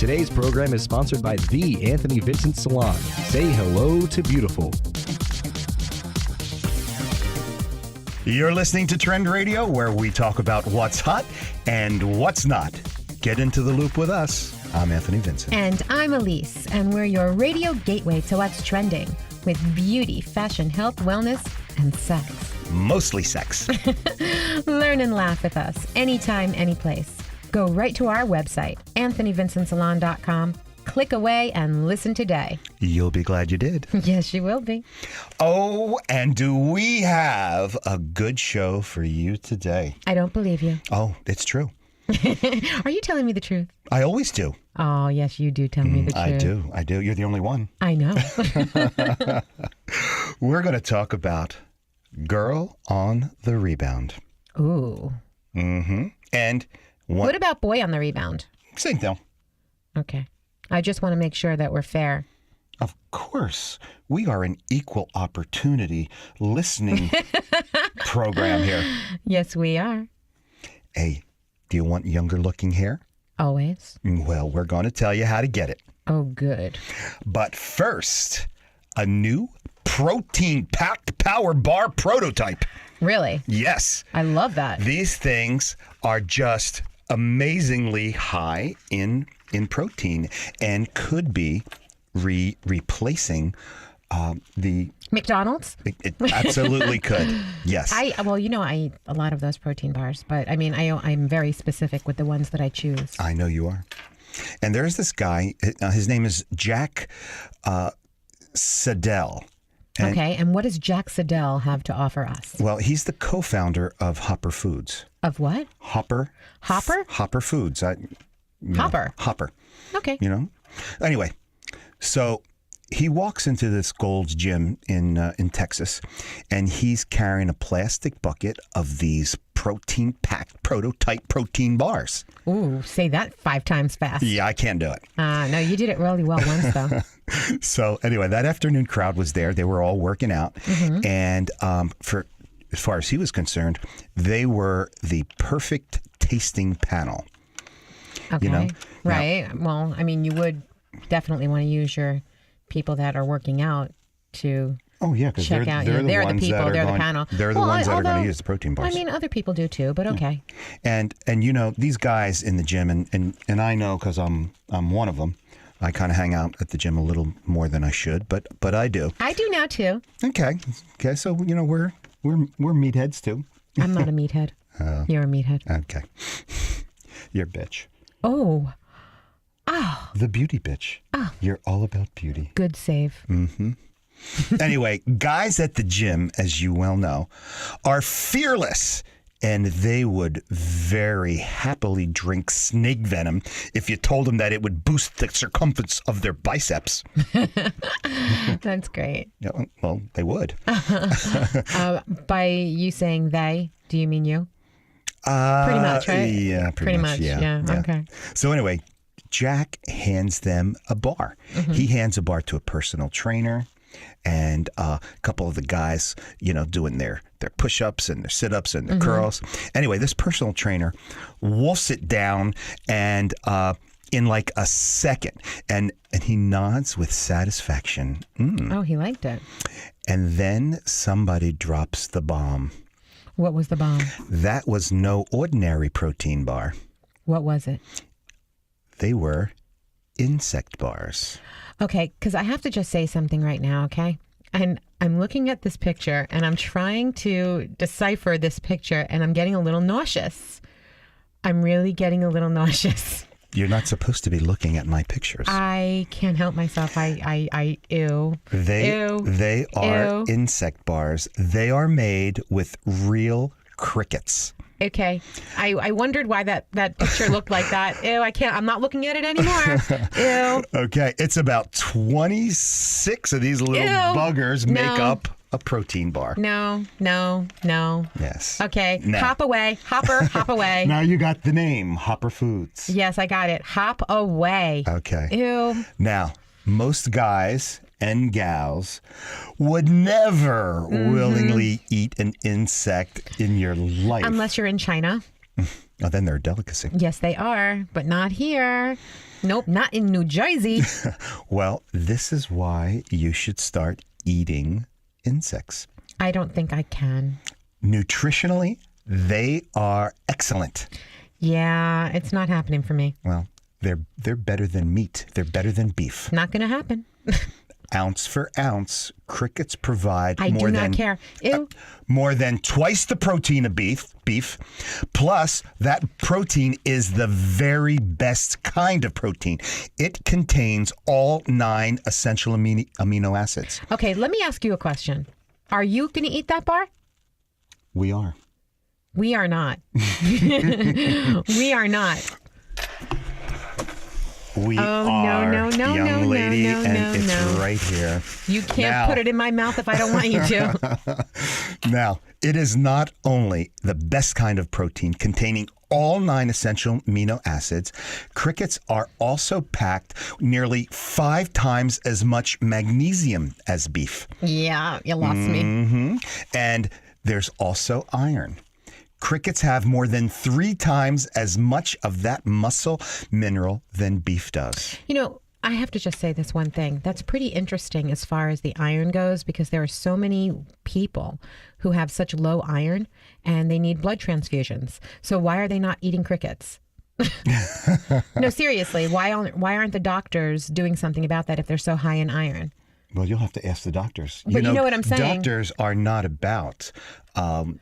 Today's program is sponsored by The Anthony Vincent Salon. Say hello to beautiful. You're listening to Trend Radio, where we talk about what's hot and what's not. Get into the loop with us. I'm Anthony Vincent. And I'm Elise, and we're your radio gateway to what's trending with beauty, fashion, health, wellness, and sex. Mostly sex. Learn and laugh with us anytime, anyplace. Go right to our website, anthonyvincentsalon.com. Click away and listen today. You'll be glad you did. Yes, you will be. Oh, and do we have a good show for you today? I don't believe you. Oh, it's true. Are you telling me the truth? I always do. Oh, yes, you do tell me the truth. I do. You're the only one. I know. We're going to talk about Girl on the Rebound. Ooh. Mm-hmm. And what about Boy on the Rebound? Same thing. Okay. I just want to make sure that we're fair. Of course. We are an equal opportunity listening program here. Yes, we are. Hey, do you want younger looking hair? Always. Well, we're going to tell you how to get it. Oh, good. But first, a new protein-packed power bar prototype. Really? Yes. I love that. These things are just amazingly high in protein and could be replacing the... McDonald's? It absolutely could. Yes. I eat a lot of those protein bars, but I mean, I'm very specific with the ones that I choose. I know you are. And there's this guy, his name is Jack Sedell. Okay, and what does Jack Sedell have to offer us? Well, he's the co-founder of Hopper Foods. Of what? Hopper. Hopper? Hopper Foods. Hopper. Hopper. Okay. You know? Anyway, so he walks into this Gold's Gym in Texas, and he's carrying a plastic bucket of these protein-packed prototype protein bars. Ooh, say that 5 times fast. Yeah, I can't do it. No, you did it really well once, though. So anyway, that afternoon crowd was there. They were all working out. Mm-hmm. And for as far as he was concerned, they were the perfect tasting panel. Okay. You know? Right. Now, well, I mean, you would definitely want to use your people that are working out to because check out. They're the people. They're the panel. They're the ones that are going to use the protein bars. I mean, other people do too, but okay. And you know, these guys in the gym, and I know because I'm one of them. I kind of hang out at the gym a little more than I should, but I do. I do now too. Okay. So you know we're meatheads too. I'm not a meathead. You're a meathead. Okay. You're a bitch. Oh. The beauty bitch. Oh. You're all about beauty. Good save. Mm-hmm. Anyway, guys at the gym, as you well know, are fearless. And they would very happily drink snake venom if you told them that it would boost the circumference of their biceps. That's great. Yeah, well, they would. By you saying they, do you mean you? Pretty much, right? Yeah, pretty much. Yeah. Okay. So anyway, Jack hands them a bar. Mm-hmm. He hands a bar to a personal trainer. And a couple of the guys, you know, doing their push-ups and their sit-ups and their curls. Anyway, this personal trainer wolfs it down and in like a second. And he nods with satisfaction. Oh, he liked it. And then somebody drops the bomb. What was the bomb? That was no ordinary protein bar. What was it? They were insect bars. Okay, because I have to just say something right now, okay? And I'm looking at this picture, and I'm trying to decipher this picture, and I'm getting a little nauseous. I'm really getting a little nauseous. You're not supposed to be looking at my pictures. I can't help myself. Ew. They are insect bars. They are made with real crickets. Okay. I wondered why that picture looked like that. Ew, I can't. I'm not looking at it anymore. Ew. Okay. It's about 26 of these little buggers make up a protein bar. No. Yes. Okay. No. Hop away. Hop away. Now you got the name, Hopper Foods. Yes, I got it. Hop away. Okay. Ew. Now, most guys and gals would never willingly eat an insect in your life. Unless you're in China. Oh, then they're a delicacy. Yes, they are, but not here. Nope, not in New Jersey. Well, this is why you should start eating insects. I don't think I can. Nutritionally, they are excellent. Yeah, it's not happening for me. Well, they're better than meat. They're better than beef. Not going to happen. Ounce for ounce, crickets provide I do not care. Ew. more than twice the protein of beef. Plus, that protein is the very best kind of protein. It contains all 9 essential amino acids. Okay, let me ask you a question. Are you going to eat that bar? We are. We are not. We are not. We Oh, are, no, young lady, no, and it's no. right here. You can't Now- put it in my mouth if I don't want you to. Now, it is not only the best kind of protein containing all 9 essential amino acids, crickets are also packed nearly 5 times as much magnesium as beef. Yeah, you lost me. And there's also iron. Crickets have more than 3 times as much of that muscle mineral than beef does. You know, I have to just say this one thing. That's pretty interesting as far as the iron goes, because there are so many people who have such low iron and they need blood transfusions. So why are they not eating crickets? No, seriously, why aren't the doctors doing something about that if they're so high in iron? Well, you'll have to ask the doctors. But you know what I'm saying. Doctors are not about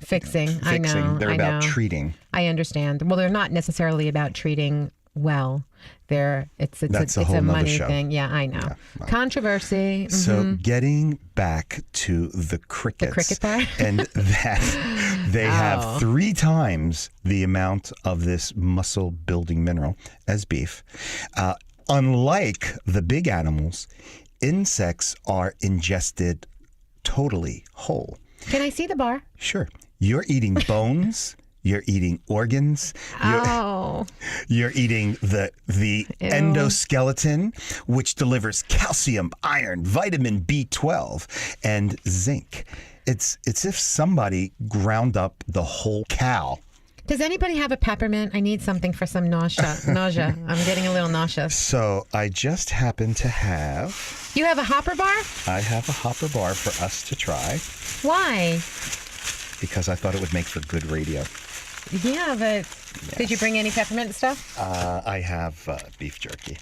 Fixing. I know. They're I about know. treating. I understand. Well, they're not necessarily about treating well. It's That's a a whole nother money show. thing. Yeah, I know. Controversy. So getting back to the crickets. cricket bar? And that they have 3 times the amount of this muscle building mineral as beef. Unlike the big animals, insects are ingested totally whole. Can I see the bar? Sure. You're eating bones. You're eating organs. Oh. You're eating the endoskeleton, which delivers calcium, iron, vitamin B12, and zinc. It's if somebody ground up the whole cow. Does anybody have a peppermint? I need something for some nausea. I'm getting a little nauseous. So I just happen to have, You have a hopper bar? I have a hopper bar for us to try Why? because I thought it would make for good radio. Yeah, but did you bring any peppermint stuff? I have beef jerky.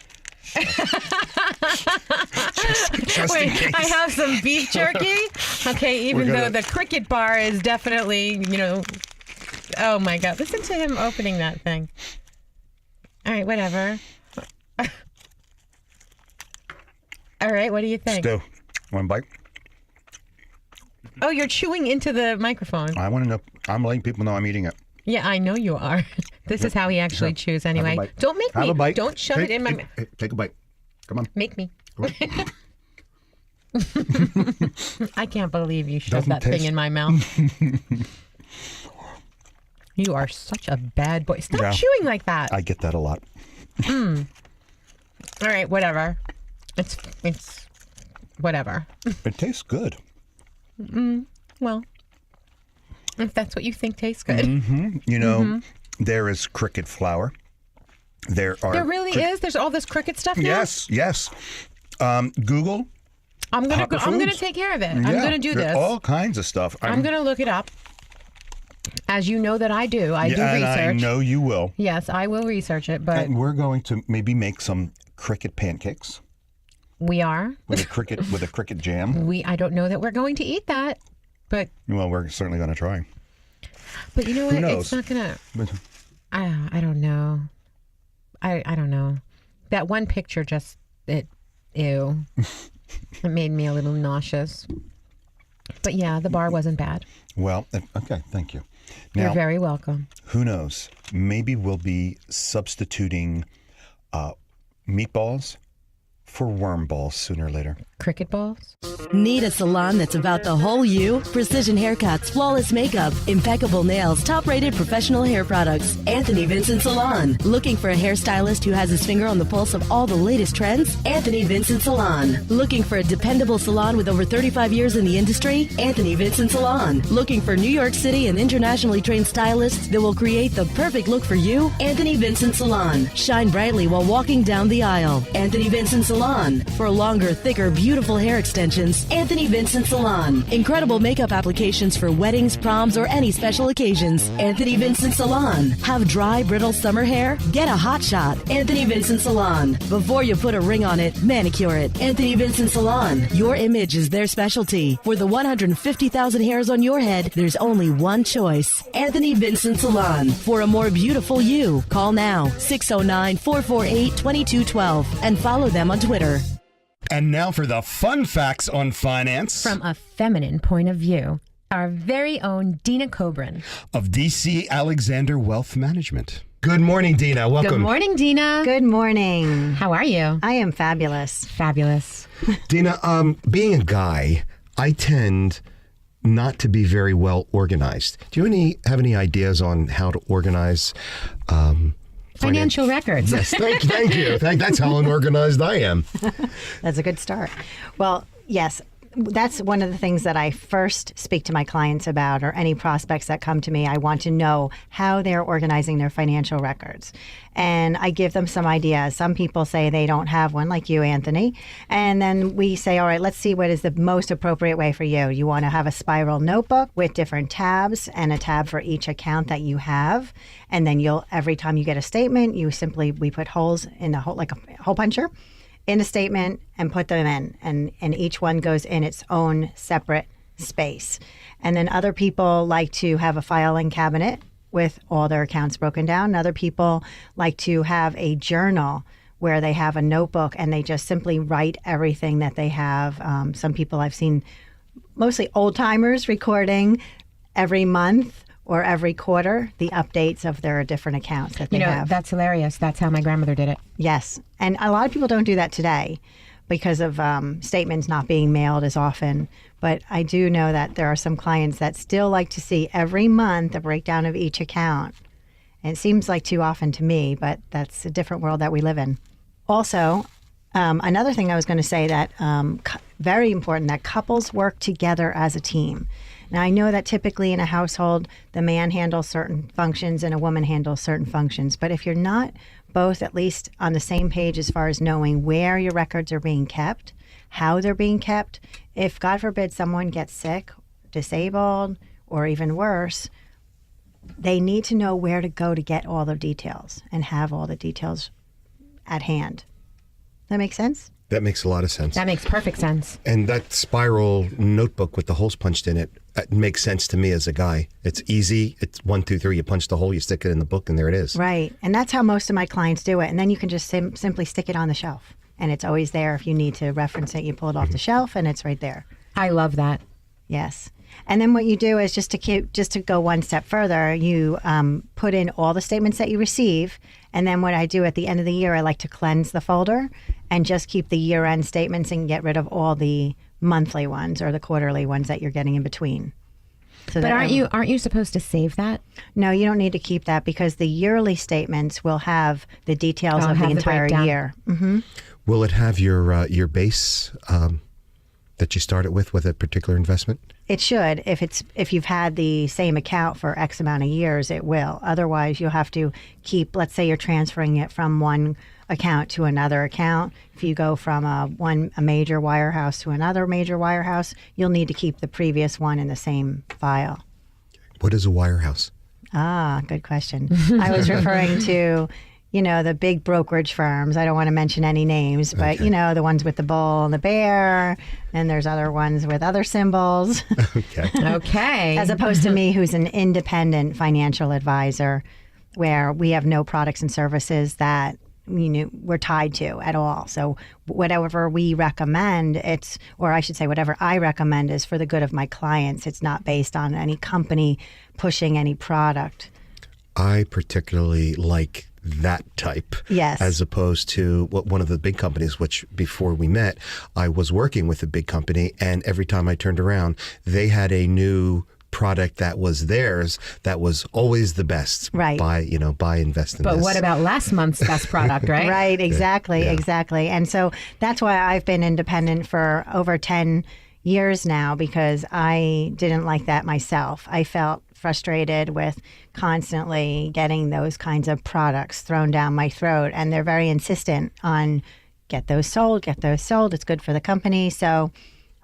Just in Wait, case. I have some beef jerky. Okay, even though the cricket bar is definitely, oh my God. Listen to him opening that thing. All right, whatever. All right, what do you think? Stu, one bite. Oh, you're chewing into the microphone. I want to know. I'm letting people know I'm eating it. Yeah, I know you are. This is how he actually chews anyway. bite. Don't make Have me. a bite. Don't shove it in my mouth. Take a bite. Come on. Make me. Come on. I can't believe you shoved Doesn't that thing taste- in my mouth. You are such a bad boy. Stop Yeah. chewing like that. I get that a lot. All right, whatever. It's whatever. It tastes good. Well, if that's what you think tastes good. You know, there is cricket flour. There are. There really is. There's all this cricket stuff now. Yes. Google. I'm gonna Hopper I'm gonna Foods. take care of it. I'm Yeah, gonna do there's this. all kinds of stuff. I'm gonna look it up. As you know that I do. I do and research. I know you will. Yes, I will research it, but And we're going to maybe make some cricket pancakes we are. with a cricket jam. I don't know that we're going to eat that, but Well, we're certainly going to try. you know what? Who knows? It's not gonna. I don't know. I don't know. That one picture just ew. It made me a little nauseous. But yeah, the bar wasn't bad. Well, okay, thank you. You're Now, very welcome. who knows? Maybe we'll be substituting meatballs for worm balls sooner or later. Cricket balls? Need a salon that's about the whole you? Precision haircuts, flawless makeup, impeccable nails, top-rated professional hair products. Anthony Vincent Salon. Looking for a hairstylist who has his finger on the pulse of all the latest trends? Anthony Vincent Salon. Looking for a dependable salon with over 35 years in the industry? Anthony Vincent Salon. Looking for New York City and internationally trained stylists that will create the perfect look for you? Anthony Vincent Salon. Shine brightly while walking down the aisle. Anthony Vincent Salon. For longer, thicker, beautiful hair extensions, Anthony Vincent Salon. Incredible makeup applications for weddings, proms, or any special occasions. Anthony Vincent Salon. Have dry, brittle summer hair? Get a hot shot. Anthony Vincent Salon. Before you put a ring on it, manicure it. Anthony Vincent Salon. Your image is their specialty. For the 150,000 hairs on your head, there's only one choice. Anthony Vincent Salon. For a more beautiful you, call now 609-448-2212 and follow them on Twitter. And now for the fun facts on finance From a feminine point of view, our very own Dina Cobran. of DC Alexander Wealth Management. Good morning, Dina. Welcome. Good morning, Dina. Good morning. How are you? I am fabulous. Fabulous. Dina, being a guy, I tend not to be very well organized. Do you have any ideas on how to organize Financial records. Yes, thank you. That's how unorganized I am. That's a good start. Well, yes, that's one of the things that I first speak to my clients about, or any prospects that come to me. I want to know how they're organizing their financial records. And I give them some ideas. Some people say they don't have one, like you, Anthony. And then we say, all right, let's see what is the most appropriate way for you. You want to have a spiral notebook with different tabs and a tab for each account that you have. And then every time you get a statement, we put holes in the hole, like a hole puncher, in a statement and put them in. And each one goes in its own separate space. And then other people like to have a filing cabinet with all their accounts broken down. And other people like to have a journal where they have a notebook and they just simply write everything that they have. Some people I've seen, mostly old timers, recording every month or every quarter the updates of their different accounts that they have. That's hilarious. That's how my grandmother did it. Yes. And a lot of people don't do that today because of statements not being mailed as often. But I do know that there are some clients that still like to see every month a breakdown of each account. And it seems like too often to me, but that's a different world that we live in. Also, another thing I was going to say that very important, that couples work together as a team. Now, I know that typically in a household, the man handles certain functions and a woman handles certain functions. But if you're not both at least on the same page as far as knowing where your records are being kept, how they're being kept, if, God forbid, someone gets sick, disabled, or even worse, they need to know where to go to get all the details and have all the details at hand. That make sense? That makes a lot of sense. That makes perfect sense. And that spiral notebook with the holes punched in it, makes sense to me as a guy. It's easy. It's 1, 2, 3. You punch the hole, you stick it in the book, and there it is. Right. And that's how most of my clients do it. And then you can just simply stick it on the shelf. And it's always there. If you need to reference it, you pull it off the shelf and it's right there. I love that. Yes. And then what you do is just to go one step further, you put in all the statements that you receive. And then what I do at the end of the year, I like to cleanse the folder and just keep the year-end statements and get rid of all the monthly ones or the quarterly ones that you're getting in between. So But aren't you supposed to save that? No, you don't need to keep that because the yearly statements will have the details of the entire year. Mm-hmm. Will it have your base that you started with a particular investment? It should. If you've had the same account for X amount of years, it will. Otherwise, you'll have to keep, let's say you're transferring it from one account to another account. If you go from a major wirehouse to another major wirehouse, you'll need to keep the previous one in the same file. What is a wirehouse? Ah, good question. I was referring to, the big brokerage firms. I don't want to mention any names, but, Okay. the ones with the bull and the bear, and there's other ones with other symbols. Okay. Okay. As opposed to me, who's an independent financial advisor, where we have no products and services that we're tied to at all. So whatever we recommend, whatever I recommend is for the good of my clients. It's not based on any company pushing any product. I particularly like that type. Yes. As opposed to what one of the big companies, which before we met, I was working with a big company, and every time I turned around, they had a new product that was theirs that was always the best. Right. Buy invest in But this. what about last month's best product, right? Right, exactly, exactly. And so that's why I've been independent for over 10 years now, because I didn't like that myself. I felt frustrated with constantly getting those kinds of products thrown down my throat. And they're very insistent on get those sold. It's good for the company. So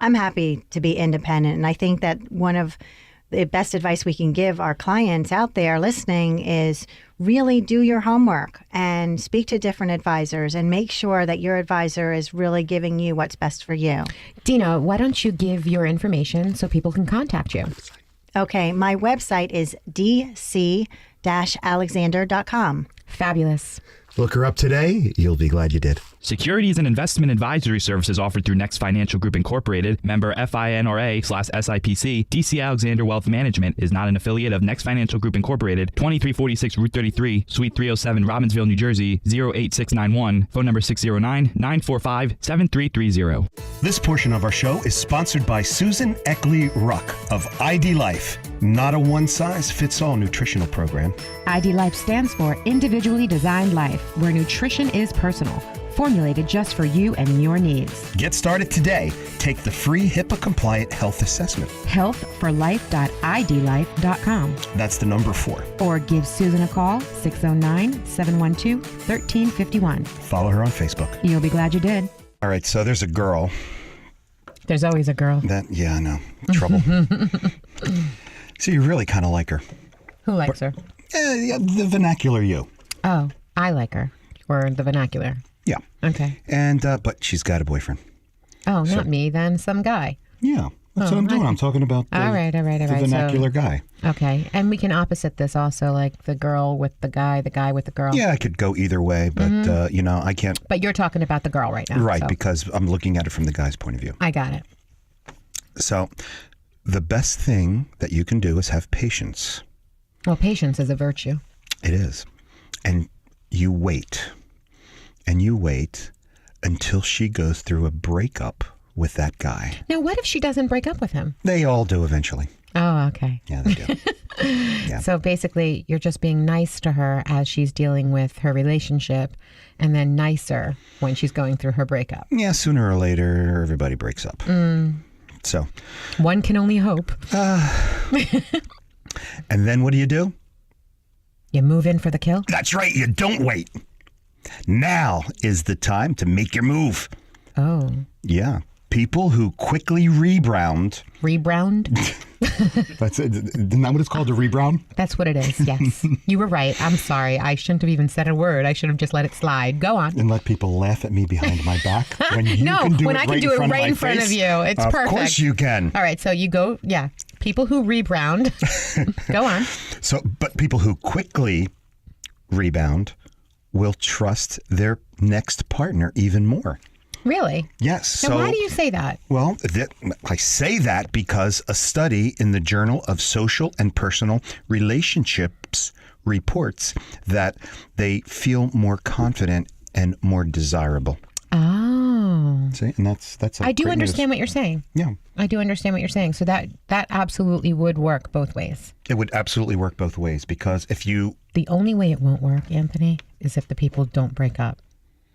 I'm happy to be independent. And I think that one of the best advice we can give our clients out there listening is really do your homework and speak to different advisors and make sure that your advisor is really giving you what's best for you. Dina, why don't you give your information so people can contact you? Okay, my website is dc-alexander.com. Fabulous. Look her up today. You'll be glad you did. Securities and investment advisory services offered through Next Financial Group Incorporated, member FINRA/SIPC. DC Alexander Wealth Management is not an affiliate of Next Financial Group Incorporated. 2346 Route 33, Suite 307, Robbinsville, New Jersey 08691. Phone number 609-945-7330. This portion of our show is sponsored by Susan Eckley Ruck of ID Life. Not a one-size-fits-all nutritional program. ID Life stands for Individually Designed Life, where nutrition is personal, formulated just for you and your needs. Get started today. Take the free HIPAA-compliant health assessment. Healthforlife.idlife.com. That's the number 4. Or give Susan a call, 609-712-1351. Follow her on Facebook. You'll be glad you did. All right, so there's a girl There's always a girl. that, I know, trouble. So you really kind of like her. Who likes her? Yeah, the vernacular you. Oh, I like her. Or the vernacular. Yeah. Okay. And, but she's got a boyfriend. Oh, not me then. Some guy. Yeah, that's what I'm doing. I'm talking about the, All right. the vernacular guy. Okay. And we can opposite this also, like the girl with the guy with the girl. Yeah, I could go either way, but, I can't. But you're talking about the girl right now. Right, so because I'm looking at it from the guy's point of view. I got it. So the best thing that you can do is have patience. Well, patience is a virtue. It is. And you wait. And you wait until she goes through a breakup with that guy. Now, what if she doesn't break up with him? They all do eventually. Oh, okay. Yeah, they do. Yeah. So basically, you're just being nice to her as she's dealing with her relationship, and then nicer when she's going through her breakup. Yeah, sooner or later, everybody breaks up. So, One can only hope. and then what do? You move in for the kill? That's right, you don't wait. Now is the time to make your move. Oh. Yeah. People who quickly rebound. Rebound? That's it. Isn't that what it's called, a rebound? That's what it is, yes. You were right. I'm sorry. I shouldn't have even said a word. I should have just let it slide. Go on. And let people laugh at me behind my back when you No, can do when it I can right do it right in my front of face? you. It's of perfect. Of course you can. All right, so you go, yeah. People who rebound. Go on. So, but people who quickly rebound will trust their next partner even more. Really? Yes. Now, why do you say that? Well, I say that because a study in the Journal of Social and Personal Relationships reports that they feel more confident and more desirable. Oh. See, and that's I do understand what you're saying. Yeah. I do understand what you're saying. So that absolutely would work both ways. It would absolutely work both ways because if you... The only way it won't work, Anthony, is if the people don't break up.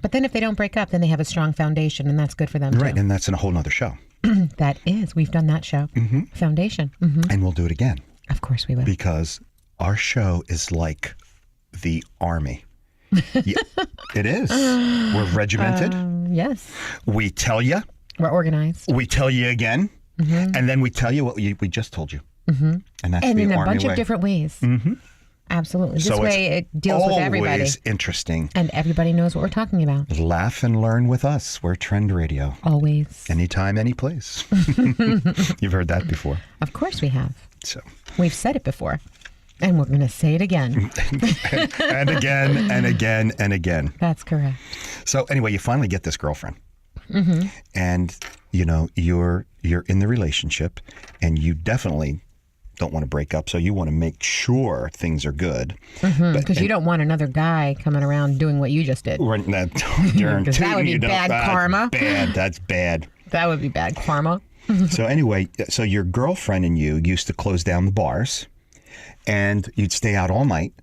But then if they don't break up, then they have a strong foundation, and that's good for them, Right, too. and that's in a whole nother show. That is. We've done that show. Mm-hmm. Foundation. Mm-hmm. And we'll do it again. Of course we will. Because our show is like the army. Yeah, it is. We're regimented. Yes. We tell you. We're organized. We tell you again. Mm-hmm. And then we tell you what we just told you. Mm-hmm. And that's the in a army bunch way. of different ways. Mm-hmm. Absolutely. This So way it deals with everybody. Always interesting. And everybody knows what we're talking about. Laugh and learn with us. We're Trend Radio. Always. Anytime, any place. You've heard that before. Of course we have. So. We've said it before. And we're going to say it again. And again, and again, and again. That's correct. So anyway, you finally get this girlfriend. Mm-hmm. And, you're in the relationship, and you definitely don't want to break up, so you want to make sure things are good. Because you don't want another guy coming around doing what you just did. Because that would be bad karma. Bad. That's bad. That would be bad karma. So anyway, so your girlfriend and you used to close down the bars, and you'd stay out all night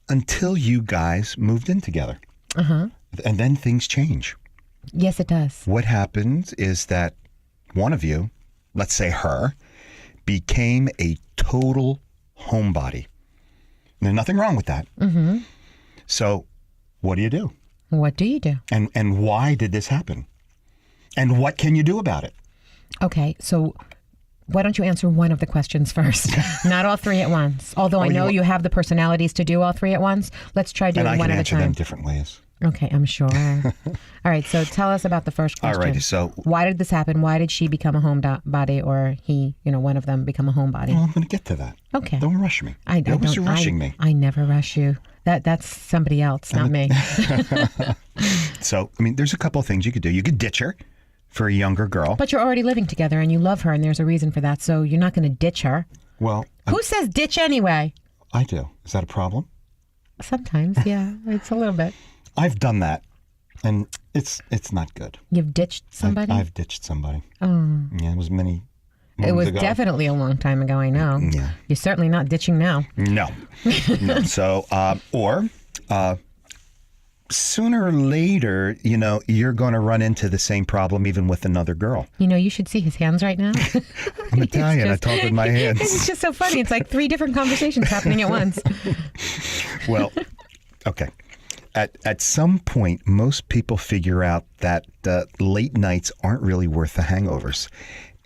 until you guys moved in together. And then things change. Yes, it does. What happens is that one of you, let's say her, became a total homebody. There's nothing wrong with that. So what do you do? What do you do? And why did this happen? And what can you do about it? Okay, so why don't you answer one of the questions first? Not all three at once. Although I know you have the personalities to do all three at once. Let's try doing and I one can at a answer time. them different ways. Okay, I'm sure. All right, so tell us about the first question. All righty, so why did this happen? Why did she become a homebody, or he, one of them become a homebody? well, I'm going to get to that. Okay. Don't rush me. I Nobody's don't, rushing me. I never rush you. That's somebody else, not me. So, I mean, there's a couple of things you could do. You could ditch her for a younger girl. But you're already living together and you love her and there's a reason for that, so you're not going to ditch her. Well, Who says ditch anyway? I do. Is that a problem? Sometimes, yeah. It's a little bit. I've done that, and it's not good. You've ditched somebody? I've ditched somebody. Oh. Yeah, it was many It was ago. definitely a long time ago, I know. Yeah. You're certainly not ditching now. No. No. So, sooner or later, you're going to run into the same problem even with another girl. You should see his hands right now. I'm Italian. I just- talk with my hands. It's just so funny. It's like 3 different conversations happening at once. Well, okay. At some point, most people figure out that late nights aren't really worth the hangovers.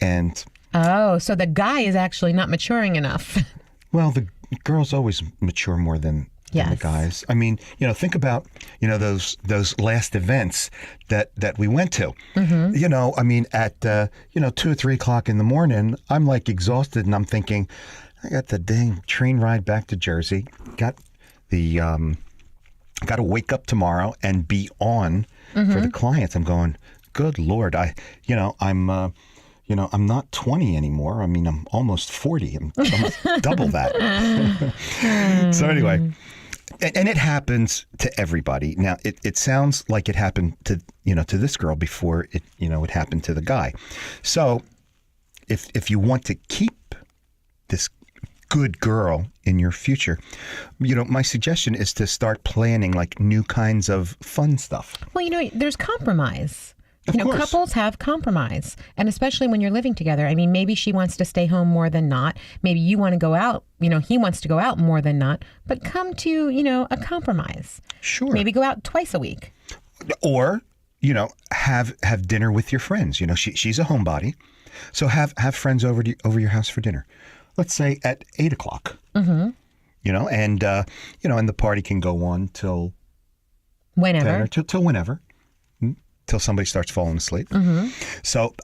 And, Oh, so the guy is actually not maturing enough. well, the girls always mature more than the Yes. guys. I mean, think about, those last events that we went to. I mean, at, 2 or 3 o'clock in the morning, I'm like exhausted and I'm thinking, I got the dang train ride back to Jersey, got the, got to wake up tomorrow and be on for the clients. I'm going, good Lord. I'm not 20 anymore. I mean, I'm almost 40. I'm almost double that. So anyway, and it happens to everybody. Now, it sounds like it happened to this girl before it happened to the guy. So if you want to keep this good girl in your future, my suggestion is to start planning like new kinds of fun stuff. Well, there's compromise. Of course. Couples have compromise. And especially when you're living together. I mean, maybe she wants to stay home more than not. Maybe you want to go out. He wants to go out more than not. But come to, a compromise. Sure. Maybe go out twice a week. Or, have dinner with your friends. She's a homebody. So have friends over your house for dinner. Let's say at 8 o'clock. And the party can go on till Whenever. 10 or till whenever. Till somebody starts falling asleep. So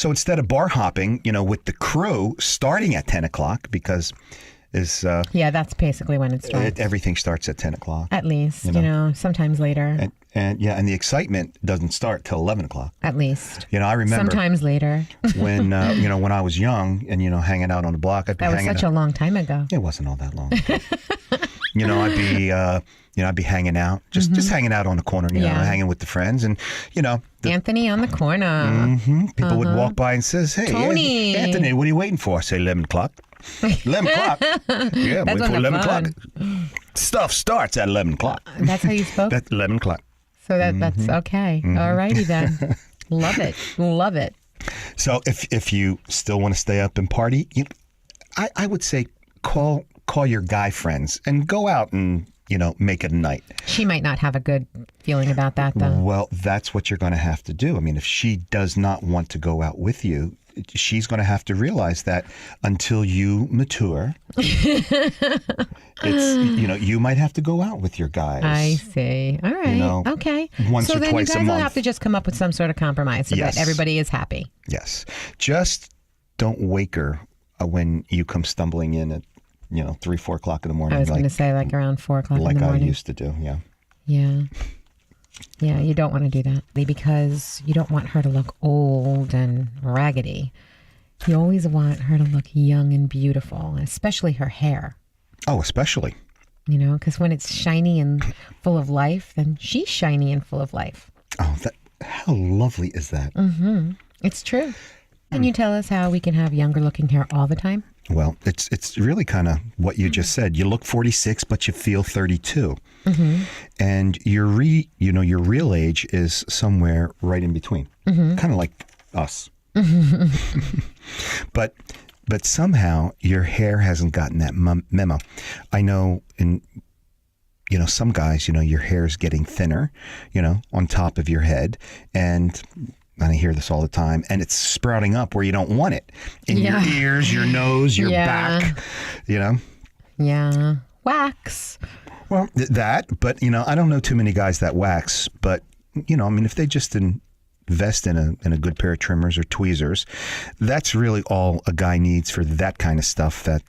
instead of bar hopping, with the crew starting at 10 o'clock because Yeah, that's basically when it starts. Everything starts at 10 o'clock. At least, sometimes later. And the excitement doesn't start till 11 o'clock. At least. I remember sometimes later. when when I was young and hanging out on the block, I'd be That was hanging such a long time ago. It wasn't all that long. I'd be hanging out, just hanging out on the corner, hanging with the friends, and Anthony on the corner. people would walk by and says, "Hey, Tony. Anthony, what are you waiting for?" I say 11 o'clock. 11 o'clock. Yeah, That's wait for when the 11 o'clock. fun. Stuff starts at 11 o'clock. That's how you spoke? That's 11 o'clock. So that's okay. All righty then. Love it. Love it. So if you still want to stay up and party, I would say call your guy friends and go out and make it a night. She might not have a good feeling about that though. Well, that's what you're going to have to do. I mean, if she does not want to go out with you, she's going to have to realize that until you mature, it's you might have to go out with your guys. I see. All right. Okay. once so or then twice you a guys will month. have to just come up with some sort of compromise so Yes. that everybody is happy. Yes. Just don't wake her when you come stumbling in at 3, 4 o'clock in the morning. I was going to say like around 4 o'clock like in the I morning. used to do. Yeah. Yeah. Yeah, you don't want to do that because you don't want her to look old and raggedy. You always want her to look young and beautiful, especially her hair. Oh, especially. You know, because when it's shiny and full of life, then she's shiny and full of life. Oh, how lovely is that? It's true. Can you tell us how we can have younger looking hair all the time? Well, it's really kind of what you just said. You look 46, but you feel 32. And your real age is somewhere right in between, kind of like us. But somehow your hair hasn't gotten that memo. I know some guys, your hair is getting thinner, on top of your head, and I hear this all the time, and it's sprouting up where you don't want it. In your ears, your nose, your back, Yeah. Wax. Well, but I don't know too many guys that wax, but if they just invest in a good pair of trimmers or tweezers, that's really all a guy needs for that kind of stuff that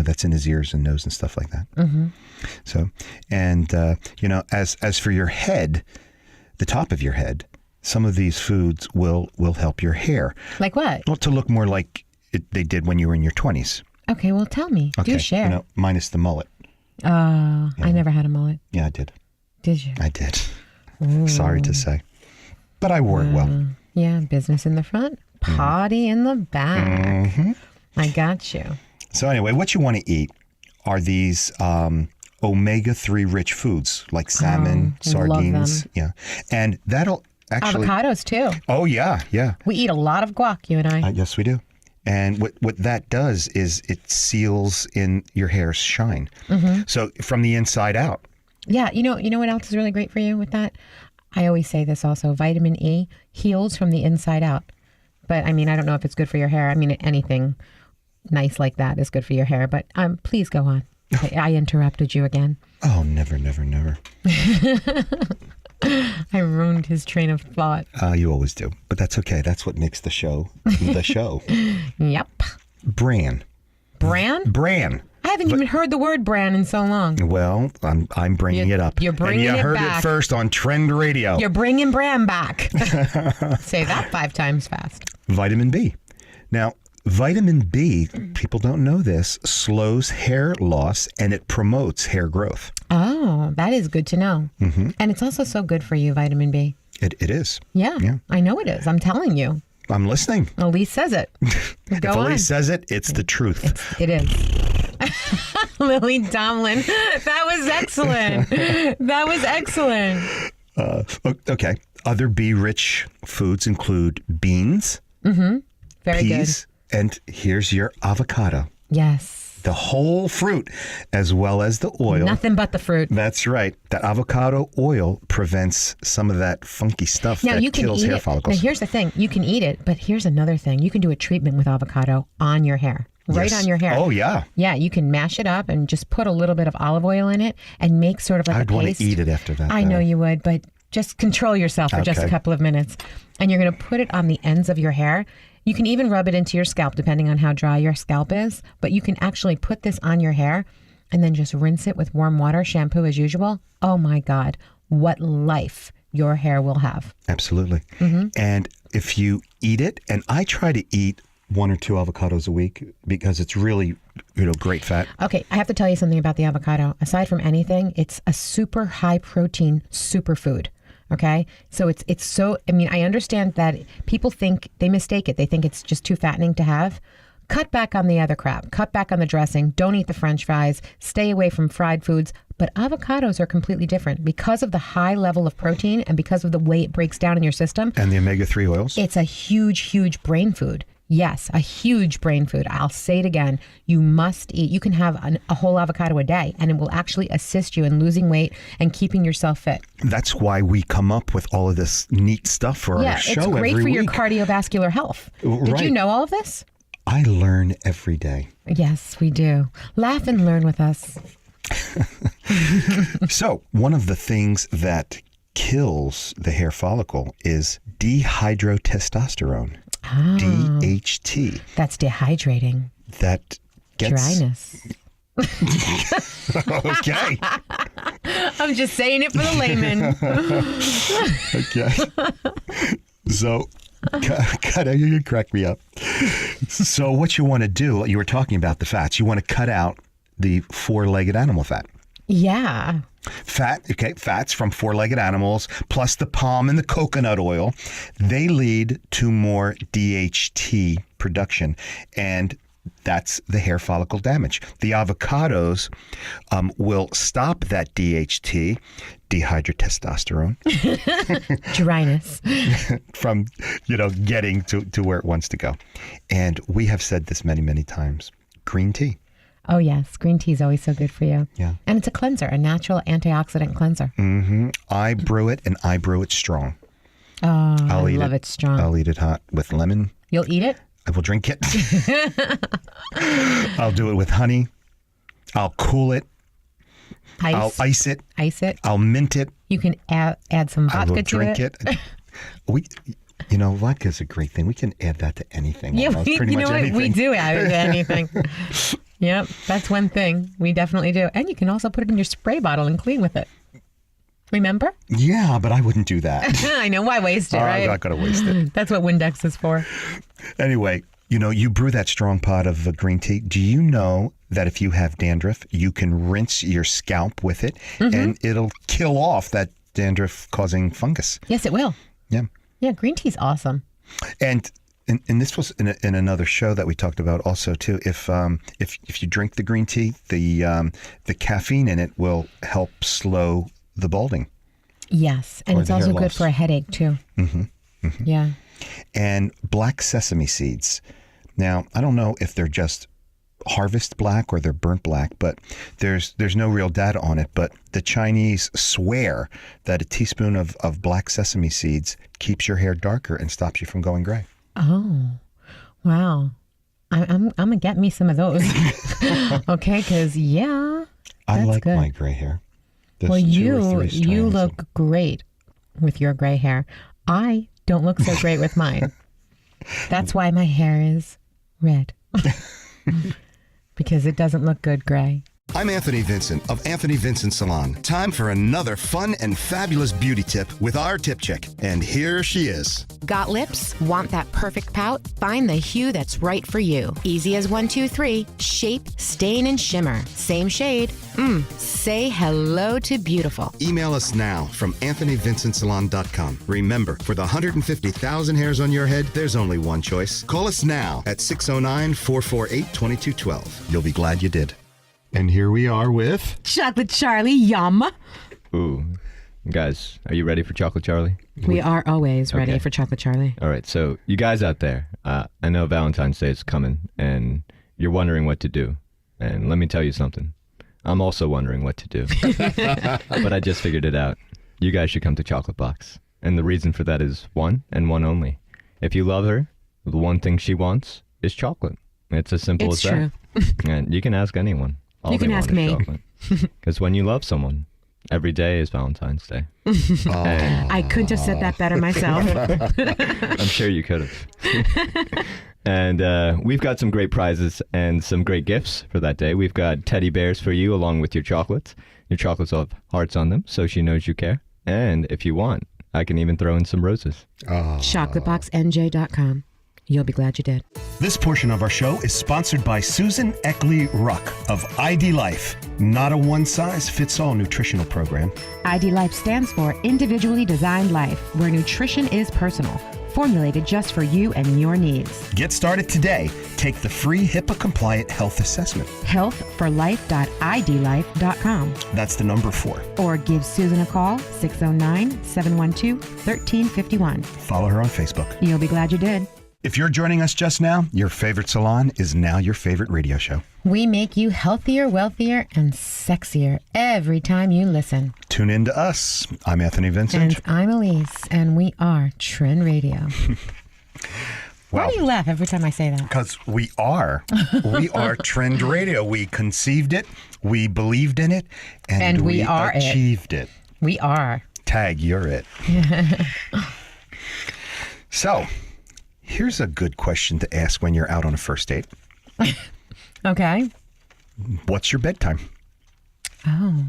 that's in his ears and nose and stuff like that. So, and as for your head, the top of your head, some of these foods will help your hair. Like what? Well, to look more like they did when you were in your 20s. Okay, well, tell me. Okay, do share. Minus the mullet. I never had a mullet. Yeah, I did. Did you? I did. Sorry to say. But I wore it well. Yeah, business in the front, party in the back. I got you. So anyway, what you want to eat are these omega-3 rich foods like salmon, sardines. them. Yeah. And that'll actually... Avocados, too. Oh, yeah. We eat a lot of guac, you and I. Yes, we do. And what that does is it seals in your hair's shine. So from the inside out. Yeah, you know what else is really great for you with that? I always say this also. Vitamin E heals from the inside out. But, I don't know if it's good for your hair. Anything nice like that is good for your hair. But please go on. I interrupted you again. Oh, never, never, never. I ruined his train of thought. You always do. But that's okay. That's what makes the show the show. Yep. Bran. Bran? Bran. I haven't even heard the word bran in so long. Well, I'm bringing it up. You're bringing it back. And you heard it first on Trend Radio. You're bringing bran back. Say that 5 times fast. Vitamin B. Now, vitamin B, people don't know this, slows hair loss and it promotes hair growth. Oh, that is good to know. And it's also so good for you, vitamin B. It is. Yeah, I know it is. I'm telling you. I'm listening. Elise says it. Go if on. Elise says it, it's the truth. It is. Lily Tomlin. That was excellent. That was excellent. Okay. Other B-rich foods include beans, Very peas, and here's your avocado. Yes. The whole fruit, as well as the oil. Nothing but the fruit. That's right. That avocado oil prevents some of that funky stuff that kills hair follicles. Now, here's the thing. You can eat it, but here's another thing. You can do a treatment with avocado on your hair. Right Yes. on your hair. Oh, yeah. Yeah, you can mash it up and just put a little bit of olive oil in it and make sort of like I'd a want paste. to eat it after that. I though. know you would, but just control yourself for just a Okay. couple of minutes. And you're going to put it on the ends of your hair. You can even rub it into your scalp, depending on how dry your scalp is. But you can actually put this on your hair and then just rinse it with warm water, shampoo as usual. Oh my God, what life your hair will have. Absolutely. And if you eat it, and I try to eat 1 or 2 avocados a week because it's really, great fat. Okay, I have to tell you something about the avocado. Aside from anything, it's a super high protein superfood. Okay, so it's so. I understand that people think they mistake it. They think it's just too fattening to have. Cut back on the other crap. Cut back on the dressing. Don't eat the French fries. Stay away from fried foods. But avocados are completely different because of the high level of protein and because of the way it breaks down in your system. And the omega-3 oils. It's a huge, huge brain food. Yes, a huge brain food. I'll say it again. You must eat. You can have a whole avocado a day, and it will actually assist you in losing weight and keeping yourself fit. That's why we come up with all of this neat stuff for our show it's great every for your week. cardiovascular health. Did Right. you know all of this? I learn every day. Yes, we do. Laugh and learn with us. So, one of the things that kills the hair follicle is dihydrotestosterone, DHT. That's dehydrating. That gets Dryness. Okay. I'm just saying it for the layman. Okay. So Cut out. You crack me up. So what you want to do, you were talking about the fats. You want to cut out the four-legged animal fat. Yeah. Fats from four-legged animals, plus the palm and the coconut oil, they lead to more DHT production, and that's the hair follicle damage. The avocados will stop that DHT, dihydrotestosterone, Dryness. from getting to where it wants to go. And we have said this many, many times. Green tea. Oh, yes. Green tea is always so good for you. Yeah. And it's a cleanser, a natural antioxidant cleanser. Mm-hmm. I brew it, and I brew it strong. Oh, I love it strong. I'll eat it hot with lemon. You'll eat it? I will drink it. I'll do it with honey. I'll cool it. I'll ice it. Ice it. I'll mint it. You can add some I vodka will to drink it. Vodka's a great thing. We can add that to anything. Yeah, almost, pretty much what? anything. We do add it to anything. Yep, that's one thing we definitely do. And you can also put it in your spray bottle and clean with it. Remember? Yeah, but I wouldn't do that. I know. Why waste it, right? I'm not going to waste it. That's what Windex is for. Anyway, you brew that strong pot of green tea. Do you know that if you have dandruff, you can rinse your scalp with it, and it'll kill off that dandruff-causing fungus? Yes, it will. Yeah. Yeah, green tea's awesome. And this was in another show that we talked about also too. If you drink the green tea, the caffeine in it will help slow the balding. Yes, and Or it's the hair also good loss. for a headache too. Yeah. And black sesame seeds. Now, I don't know if they're just harvest black or they're burnt black, but there's no real data on it. But the Chinese swear that a teaspoon of black sesame seeds keeps your hair darker and stops you from going gray. Oh, wow. I'm gonna get me some of those. Okay, because I that's like good. my gray hair. There's Well, 2 or 3 you strands. look great with your gray hair. I don't look so great with mine. That's why my hair is red. Because it doesn't look good gray. I'm Anthony Vincent of Anthony Vincent Salon. Time for another fun and fabulous beauty tip with our tip chick. And here she is. Got lips? Want that perfect pout? Find the hue that's right for you. Easy as 1, 2, 3. Shape, stain, and shimmer. Same shade. Say hello to beautiful. Email us now from AnthonyVincentSalon.com. Remember, for the 150,000 hairs on your head, there's only one choice. Call us now at 609-448-2212. You'll be glad you did. And here we are with... Chocolate Charlie, yum. Ooh. Guys, are you ready for Chocolate Charlie? We are always ready Okay. for Chocolate Charlie. All right, so you guys out there, I know Valentine's Day is coming, and you're wondering what to do. And let me tell you something. I'm also wondering what to do. But I just figured it out. You guys should come to Chocolate Box. And the reason for that is one and one only. If you love her, the one thing she wants is chocolate. It's as simple It's as true. that. And you can ask anyone. All You they can want ask is me. chocolate. Because when you love someone, every day is Valentine's Day. I couldn't have said that better myself. I'm sure you could have. And we've got some great prizes and some great gifts for that day. We've got teddy bears for you along with your chocolates. Your chocolates will have hearts on them, so she knows you care. And if you want, I can even throw in some roses. ChocolateBoxNJ.com. You'll be glad you did. This portion of our show is sponsored by Susan Eckley Ruck of ID Life. Not a one-size-fits-all nutritional program. ID Life stands for Individually Designed Life, where nutrition is personal, formulated just for you and your needs. Get started today. Take the free HIPAA-compliant health assessment. Healthforlife.idlife.com. That's the number 4. Or give Susan a call, 609-712-1351. Follow her on Facebook. You'll be glad you did. If you're joining us just now, your favorite salon is now your favorite radio show. We make you healthier, wealthier, and sexier every time you listen. Tune in to us. I'm Anthony Vincent. And I'm Elise, and we are Trend Radio. Why do you laugh every time I say that? Because we are Trend Radio. We conceived it, we believed in it, and we are it. achieved it. We are. Tag, you're it. So, here's a good question to ask when you're out on a first date. Okay. What's your bedtime? Oh.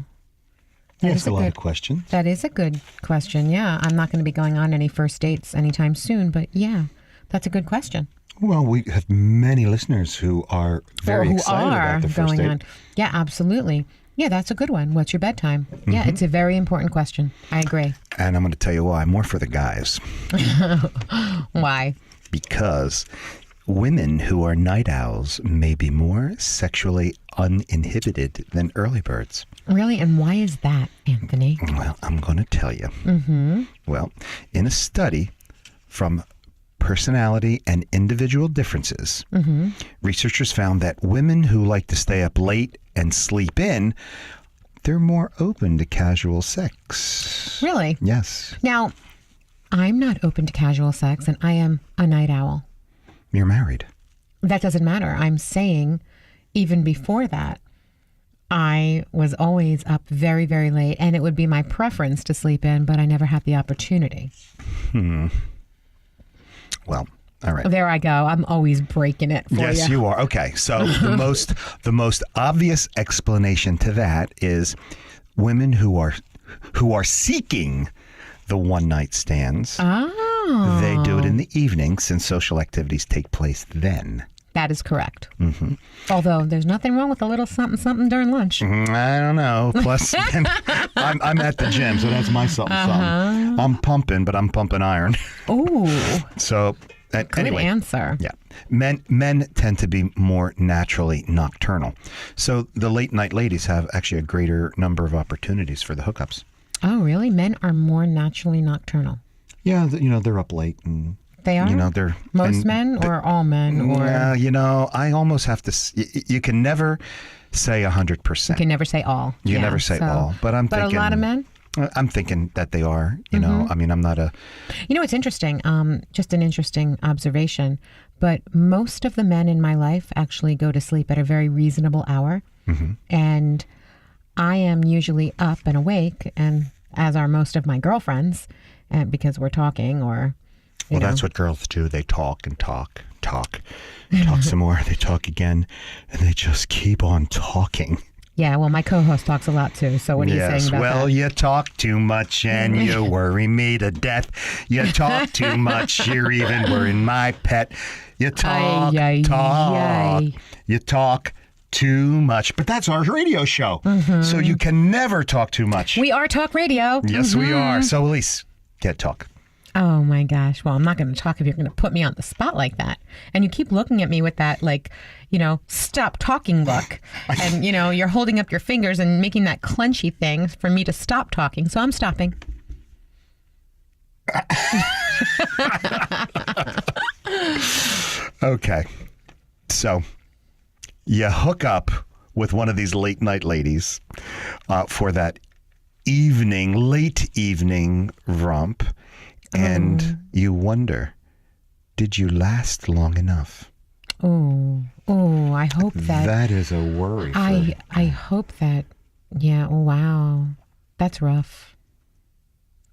That Ask is a lot good- of questions. That is a good question, yeah. I'm not going to be going on any first dates anytime soon, but yeah. That's a good question. Well, we have many listeners who are very Or who excited are about the first going date. on. Yeah, absolutely. Yeah, that's a good one. What's your bedtime? Yeah, Mm-hmm. it's a very important question. I agree. And I'm going to tell you why. More for the guys. Why? Because women who are night owls may be more sexually uninhibited than early birds. Really? And why is that, Anthony? Well, I'm going to tell you. Mm-hmm. Well, in a study from Personality and Individual Differences, researchers found that women who like to stay up late and sleep in, they're more open to casual sex. Really? Yes. Now, I'm not open to casual sex, and I am a night owl. You're married. That doesn't matter. I'm saying even before that, I was always up very, very late, and it would be my preference to sleep in, but I never had the opportunity. Well, all right. There I go. I'm always breaking it for Yes, you are. Okay. So the most obvious explanation to that is women who are seeking the one night stands. Oh. They do it in the evening since social activities take place then. That is correct. Mm-hmm. Although there's nothing wrong with a little something something during lunch. I don't know. Plus, I'm at the gym, so that's my something something. I'm pumping, but I'm pumping iron. Ooh, So good anyway, answer. yeah, men tend to be more naturally nocturnal. So the late night ladies have actually a greater number of opportunities for the hookups. Oh, really? Men are more naturally nocturnal. Yeah, they're up late and. They are? They're Most men or all men? Or I almost have to. You can never say 100%. you can never say all. You can Yeah, never say so- all, but I'm thinking a lot of men? I'm thinking that they are. You know, I mean, I'm not a. You know, it's interesting. Just an interesting observation. But most of the men in my life actually go to sleep at a very reasonable hour. And I am usually up and awake, and as are most of my girlfriends, and because we're talking or. Well, that's what girls do. They talk and talk some more. They talk again, and they just keep on talking. Yeah, well, my co-host talks a lot too. So what are you saying about well, that? you talk too much and you worry me to death. You talk too much. You're even worrying my pet. You talk, Ay, ay, talk. ay. You talk too much. But that's our radio show. So you can never talk too much. We are talk radio. Yes, we are. So Elise, get talk. Oh my gosh. Well, I'm not going to talk if you're going to put me on the spot like that. And you keep looking at me with that, stop talking look. And, you're holding up your fingers and making that clenchy thing for me to stop talking. So I'm stopping. Okay. So you hook up with one of these late night ladies for that late evening romp. And you wonder, did you last long enough? Oh, I hope that. That is a worry. I hope that. Yeah. Oh, wow. That's rough.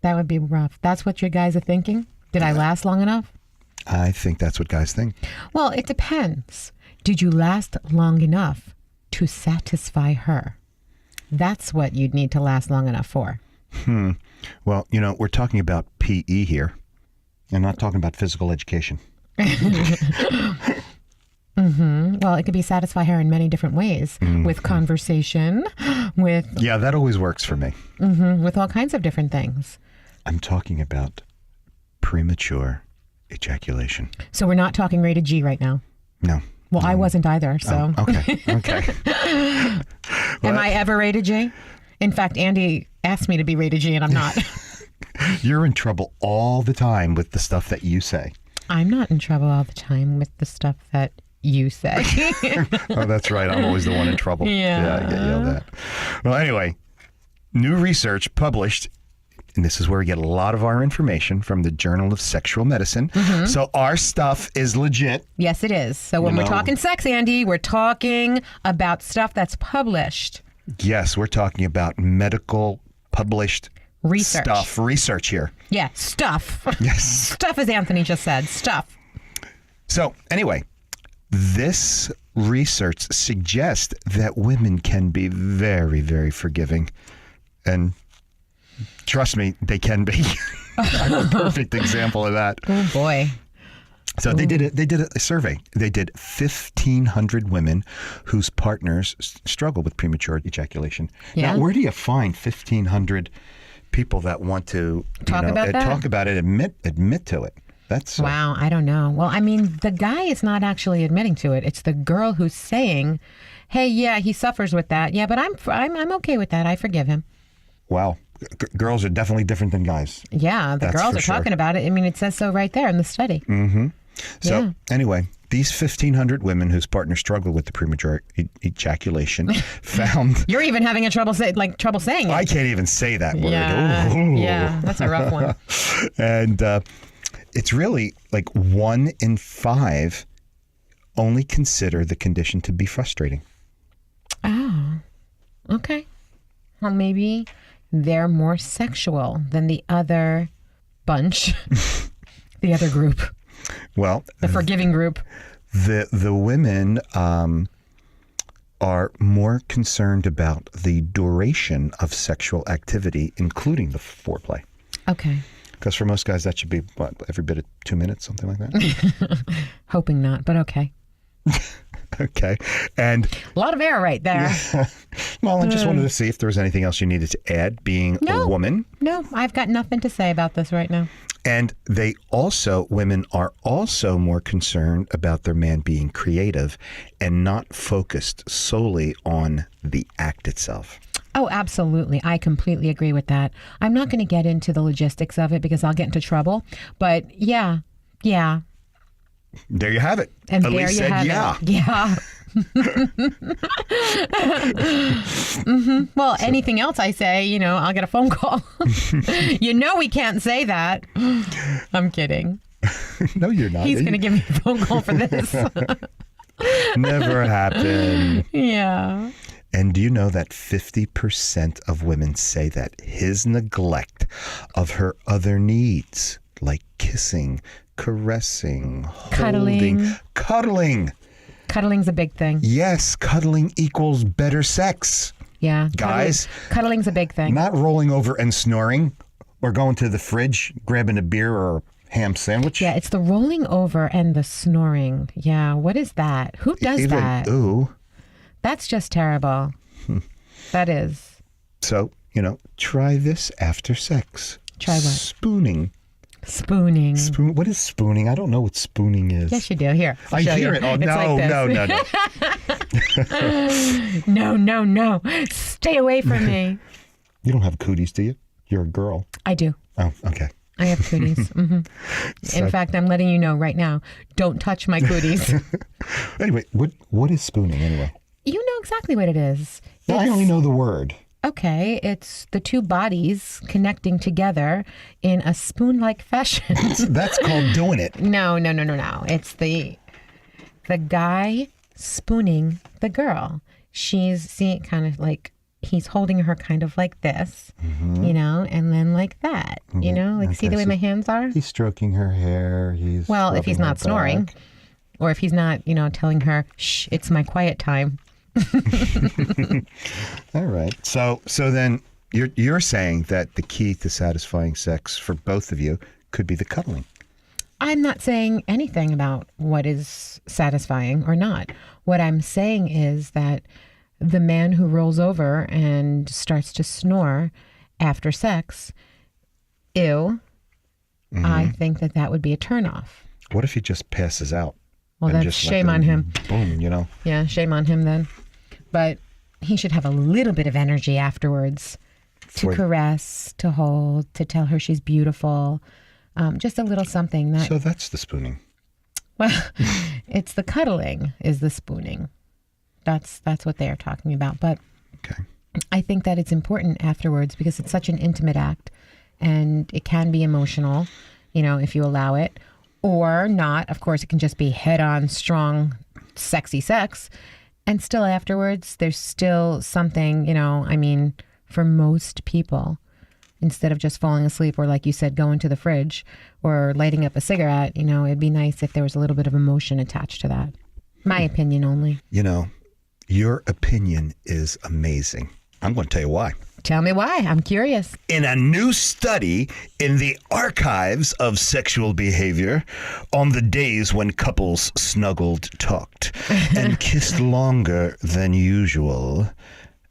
That would be rough. That's what you guys are thinking? Did I last long enough? I think that's what guys think. Well, it depends. Did you last long enough to satisfy her? That's what you'd need to last long enough for. Well, we're talking about PE here. I'm not talking about physical education. Well, it could be satisfy her in many different ways, with conversation, with Yeah, that always works for me. with all kinds of different things. I'm talking about premature ejaculation. So we're not talking rated G right now. No. Well, I wasn't either. So Okay. am I ever rated G? In fact, Andy asked me to be rated G, and I'm not. You're in trouble all the time with the stuff that you say. I'm not in trouble all the time with the stuff that you say. Oh, that's right. I'm always the one in trouble. Yeah. I get yelled at. Well, anyway, new research published, and this is where we get a lot of our information from the Journal of Sexual Medicine. So our stuff is legit. Yes, it is. So when we're talking sex, Andy, we're talking about stuff that's published. Yes, we're talking about medical published Research. stuff. Research here. Yeah, stuff. Yes. Stuff, as Anthony just said. Stuff. So anyway, this research suggests that women can be very, very forgiving. And trust me, they can be. I'm a perfect example of that. Oh, boy. So they did a survey. They did 1,500 women whose partners struggle with premature ejaculation. Yeah. Now, where do you find 1,500 people that want to Talk about that? talk about it, admit to it? That's Wow, I don't know. Well, I mean, the guy is not actually admitting to it. It's the girl who's saying, "Hey, yeah, he suffers with that. Yeah, but I'm okay with that. I forgive him." Wow. Girls are definitely different than guys. Yeah, the That's girls for are sure. talking about it. I mean, it says so right there in the study. So Yeah. anyway, these 1,500 women whose partners struggle with the premature ejaculation found. You're even having trouble saying it. I can't even say that word. Yeah, Ooh. yeah, that's a rough one. And it's really like 1 in 5 only consider the condition to be frustrating. Oh, okay. Well, maybe they're more sexual than the other bunch, the other group, Well, the forgiving group. the women are more concerned about the duration of sexual activity, including the foreplay. Okay. Because for most guys, that should be, what, every bit of 2 minutes, something like that? Hoping not, but okay. Okay. And, A lot of air right there. well, I just wanted to see if there was anything else you needed to add, being No. a woman. No, I've got nothing to say about this right now. And women are also more concerned about their man being creative and not focused solely on the act itself. Oh, absolutely. I completely agree with that. I'm not going to get into the logistics of it because I'll get into trouble. But yeah. There you have it. And Elise there you said, have yeah. it. Yeah. Well, anything else I say, I'll get a phone call. We can't say that. I'm kidding. No, you're not. He's going to give me a phone call for this. Never happened. Yeah. And do you know that 50% of women say that his neglect of her other needs, like kissing, caressing, Cuddling. cuddling. Cuddling's a big thing. Yes, cuddling equals better sex. Yeah. Guys. Cuddling's a big thing. Not rolling over and snoring or going to the fridge, grabbing a beer or a ham sandwich. Yeah, it's the rolling over and the snoring. Yeah, what is that? Who does that? Ooh. That's just terrible. That is. So, try this after sex. Try what? Spooning. Spooning. What is spooning? I don't know what spooning is. Yes, you do. Here, I'll I show hear you. it. Oh, It's like no. No. Stay away from me. You don't have cooties, do you? You're a girl. I do. Oh, okay. I have cooties. In fact, I'm letting you know right now, don't touch my cooties. Anyway, what is spooning anyway? You know exactly what it is. Well, I only know the word. Okay, it's the two bodies connecting together in a spoon-like fashion. That's called doing it. No. It's the guy spooning the girl. She's seeing kind of like he's holding her kind of like this, and then like that, like see the way my hands are? He's stroking her hair. Well, if he's not snoring, or if he's not, telling her, shh, it's my quiet time. All right. So then you're saying that the key to satisfying sex for both of you could be the cuddling. I'm not saying anything about what is satisfying or not. What I'm saying is that the man who rolls over and starts to snore after sex, ew, I think that would be a turnoff. What if he just passes out? Well, and that's just let shame on him. Boom, Yeah, shame on him then. But he should have a little bit of energy afterwards to caress, to hold, to tell her she's beautiful. Just a little something that. So that's the spooning. Well, it's the cuddling is the spooning. That's what they are talking about. But Okay. I think that it's important afterwards because it's such an intimate act and it can be emotional, if you allow it, or not. Of course, it can just be head-on, strong, sexy sex. And still afterwards, there's still something, for most people, instead of just falling asleep or, like you said, going to the fridge or lighting up a cigarette, it'd be nice if there was a little bit of emotion attached to that. My opinion only. Your opinion is amazing. I'm going to tell you why. Tell me why. I'm curious. In a new study in the archives of sexual behavior on the days when couples snuggled, talked, and kissed longer than usual,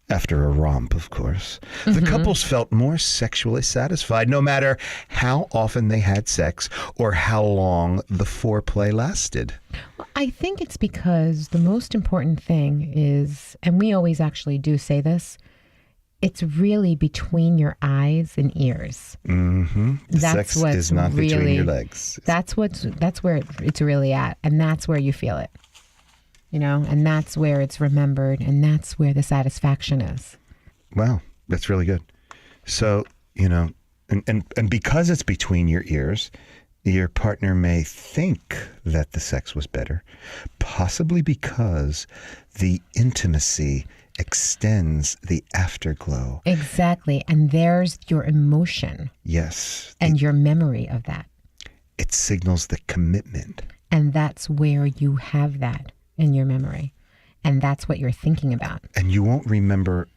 after a romp, of course, the couples felt more sexually satisfied no matter how often they had sex or how long the foreplay lasted. Well, I think it's because the most important thing is, and we always actually do say this, it's really between your eyes and ears. Mm-hmm. Sex is not between your legs. That's where it's really at, and that's where you feel it. You know, and that's where it's remembered, and that's where the satisfaction is. Wow, that's really good. So, you know, and because it's between your ears, your partner may think that the sex was better, possibly because the intimacy extends the afterglow. Exactly, and there's your emotion. Yes. And your memory of that. It signals the commitment. And that's where you have that in your memory. And that's what you're thinking about. And you won't remember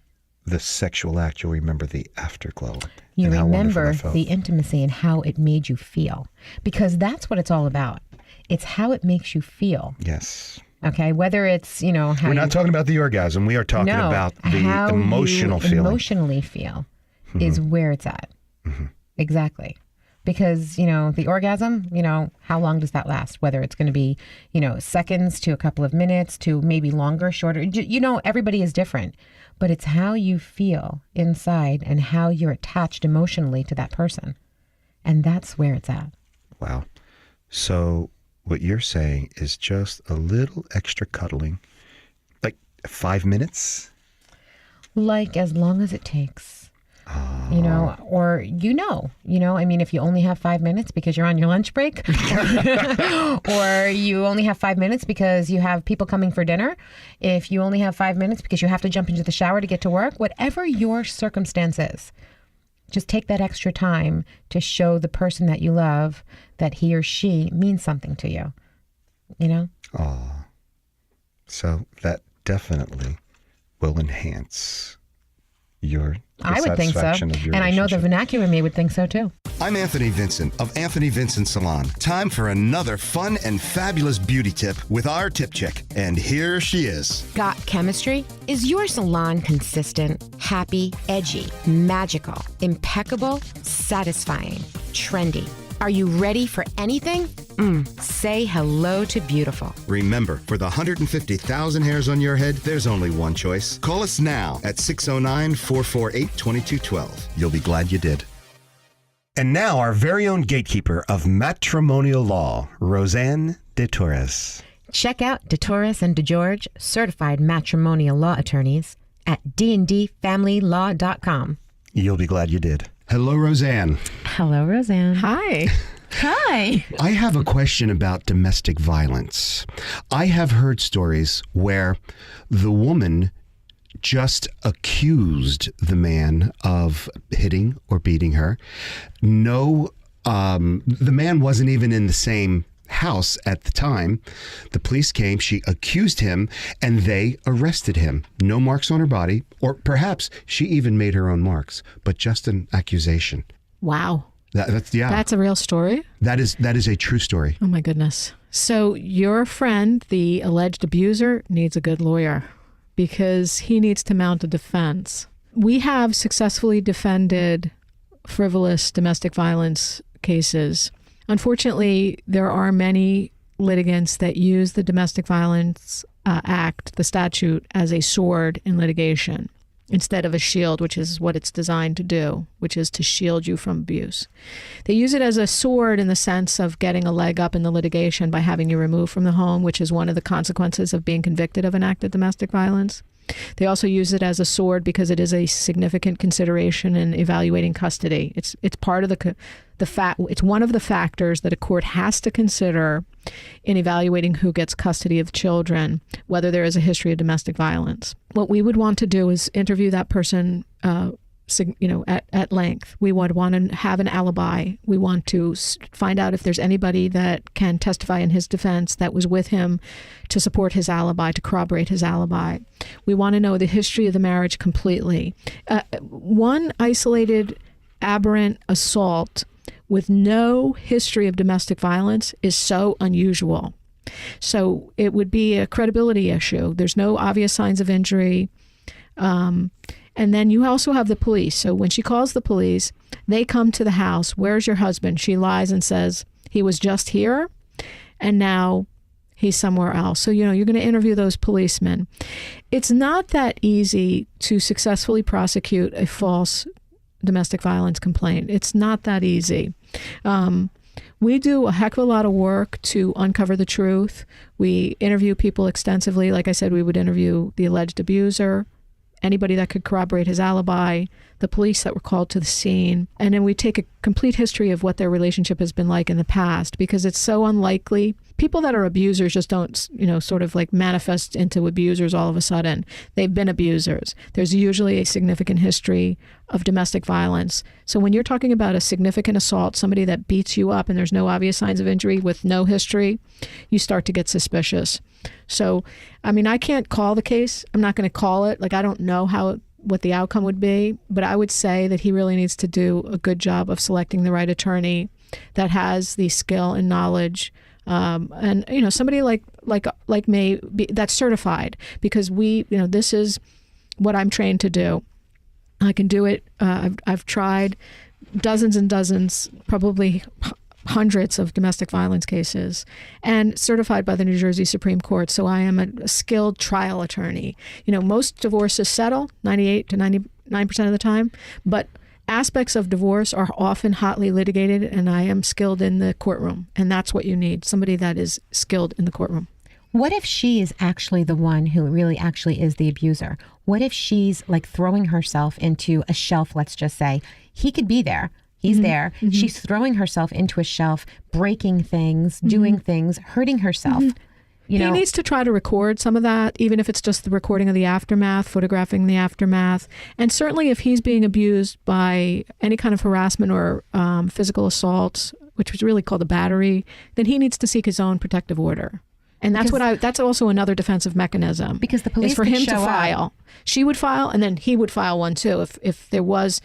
the sexual act, you'll remember the afterglow. You and how wonderful remember that felt. the intimacy and how it made you feel. Because that's what it's all about. It's how it makes you feel. Yes. Okay, whether it's, you know, how we're not talking about the orgasm. We are talking about the how emotional you feeling. Emotionally feel is where it's at. Exactly. Because, you know, the orgasm, you know, how long does that last? Whether it's going to be, you know, seconds to a couple of minutes to maybe longer, shorter. You know, everybody is different. But it's how you feel inside and how you're attached emotionally to that person. And that's where it's at. Wow. So what you're saying is just a little extra cuddling, like 5 minutes? Like as long as it takes. You know, or I mean, if you only have 5 minutes because you're on your lunch break, or you only have 5 minutes because you have people coming for dinner, if you only have 5 minutes because you have to jump into the shower to get to work, whatever your circumstance is, just take that extra time to show the person that you love that he or she means something to you, you know? Oh, so that definitely will enhance I would think so. And I know the vernacular me would think so too. I'm Anthony Vincent of Anthony Vincent Salon. Time for another fun and fabulous beauty tip with our tip chick. And here she is. Got chemistry? Is your salon consistent, happy, edgy, magical, impeccable, satisfying, trendy? Are you ready for anything? Say hello to beautiful. Remember, for the 150,000 hairs on your head, there's only one choice. Call us now at 609-448-2212. You'll be glad you did. And now our very own gatekeeper of matrimonial law, Roseanne de Torres. Check out DeTorres and DeGeorge, certified matrimonial law attorneys at dndfamilylaw.com. You'll be glad you did. Hello, Roseanne. Hello, Roseanne. Hi. Hi. I have a question about domestic violence. I have heard stories where the woman just accused the man of hitting or beating her. No, the man wasn't even in the same house at the time. The police came, she accused him, and they arrested him. No marks on her body, or perhaps she even made her own marks, but just an accusation. Wow. That's a real story? That is a true story. Oh my goodness. So your friend, the alleged abuser, needs a good lawyer because he needs to mount a defense. We have successfully defended frivolous domestic violence cases. Unfortunately, there are many litigants that use the Domestic Violence Act, the statute, as a sword in litigation instead of a shield, which is what it's designed to do, which is to shield you from abuse. They use it as a sword in the sense of getting a leg up in the litigation by having you removed from the home, which is one of the consequences of being convicted of an act of domestic violence. They also use it as a sword because it is a significant consideration in evaluating custody. It's part of it's one of the factors that a court has to consider in evaluating who gets custody of children, whether there is a history of domestic violence. What we would want to do is interview that person at length. We would want to have an alibi. We want to find out if there's anybody that can testify in his defense that was with him to support his alibi, to corroborate his alibi. We want to know the history of the marriage completely. One isolated, aberrant assault with no history of domestic violence is so unusual. So it would be a credibility issue. There's no obvious signs of injury. And then you also have the police. So when she calls the police, they come to the house. Where's your husband? She lies and says, he was just here and now he's somewhere else. So, you're going to interview those policemen. It's not that easy to successfully prosecute a false domestic violence complaint. It's not that easy. We do a heck of a lot of work to uncover the truth. We interview people extensively. Like I said, we would interview the alleged abuser, anybody that could corroborate his alibi, the police that were called to the scene. And then we take a complete history of what their relationship has been like in the past, because it's so unlikely. People that are abusers just don't, sort of like manifest into abusers all of a sudden. They've been abusers. There's usually a significant history of domestic violence. So when you're talking about a significant assault, somebody that beats you up and there's no obvious signs of injury with no history, you start to get suspicious. So, I can't call the case. I'm not going to call it. I don't know what the outcome would be, but I would say that he really needs to do a good job of selecting the right attorney that has the skill and knowledge, and somebody like me that's certified, because this is what I'm trained to do. I can do it. I've tried dozens and dozens, probably hundreds of domestic violence cases, and certified by the New Jersey Supreme Court. So I am a skilled trial attorney. Most divorces settle 98 to 99% of the time, but aspects of divorce are often hotly litigated, and I am skilled in the courtroom. And that's what you need, somebody that is skilled in the courtroom. What if she is actually the one who really actually is the abuser? What if she's throwing herself into a shelf, let's just say? He could be there. He's there. Mm-hmm. She's throwing herself into a shelf, breaking things, doing things, hurting herself. He needs to try to record some of that, even if it's just the recording of the aftermath, photographing the aftermath. And certainly if he's being abused by any kind of harassment or physical assault, which was really called a battery, then he needs to seek his own protective order. And that's also another defensive mechanism. Because the police is for him to show file. Up. She would file, and then he would file one too if there was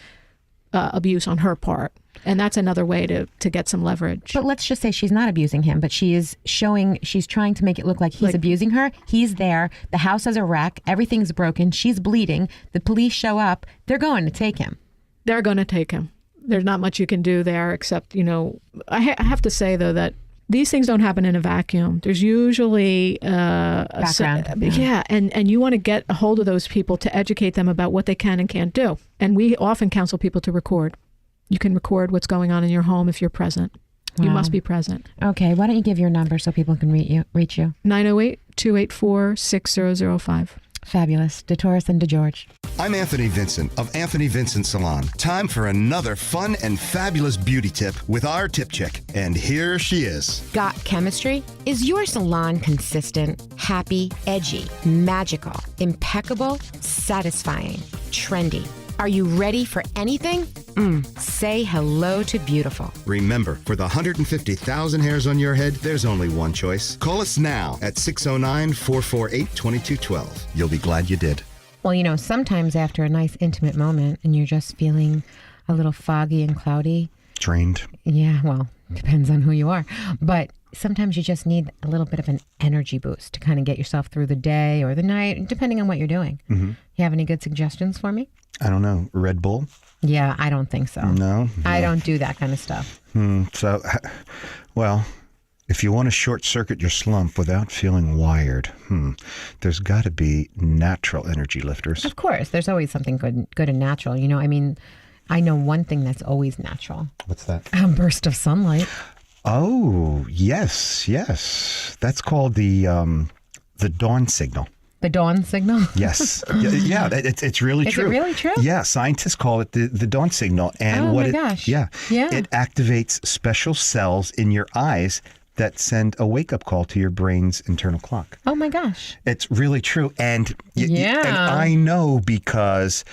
abuse on her part. And that's another way to get some leverage. But let's just say she's not abusing him, but she's trying to make it look like he's abusing her. He's there. The house is a wreck. Everything's broken. She's bleeding. The police show up. They're going to take him. They're going to take him. There's not much you can do there except, I have to say, though, that these things don't happen in a vacuum. There's usually background. And you want to get a hold of those people to educate them about what they can and can't do. And we often counsel people to record. You can record what's going on in your home if you're present. Wow. You must be present. Okay, why don't you give your number so people can reach you? 908-284-6005. Fabulous. DeTorres and DeGeorge. I'm Anthony Vincent of Anthony Vincent Salon. Time for another fun and fabulous beauty tip with our tip chick. And here she is. Got chemistry? Is your salon consistent, happy, edgy, magical, impeccable, satisfying, trendy? Are you ready for anything? Say hello to beautiful. Remember, for the 150,000 hairs on your head, there's only one choice. Call us now at 609-448-2212. You'll be glad you did. Well, sometimes after a nice intimate moment and you're just feeling a little foggy and cloudy. Drained. Yeah, well, depends on who you are. But sometimes you just need a little bit of an energy boost to kind of get yourself through the day or the night, depending on what you're doing. Mm-hmm. You have any good suggestions for me? I don't know. Red Bull? Yeah, I don't think so. No? I don't do that kind of stuff. So, well, if you want to short circuit your slump without feeling wired, there's got to be natural energy lifters. Of course. There's always something good and natural. I know one thing that's always natural. What's that? A burst of sunlight. Oh, yes. That's called the dawn signal. The dawn signal? Yes. Yeah, it's really true. Is it really true? Yeah, scientists call it the dawn signal. And gosh. Yeah. It activates special cells in your eyes that send a wake-up call to your brain's internal clock. Oh, my gosh. It's really true. And, and I know because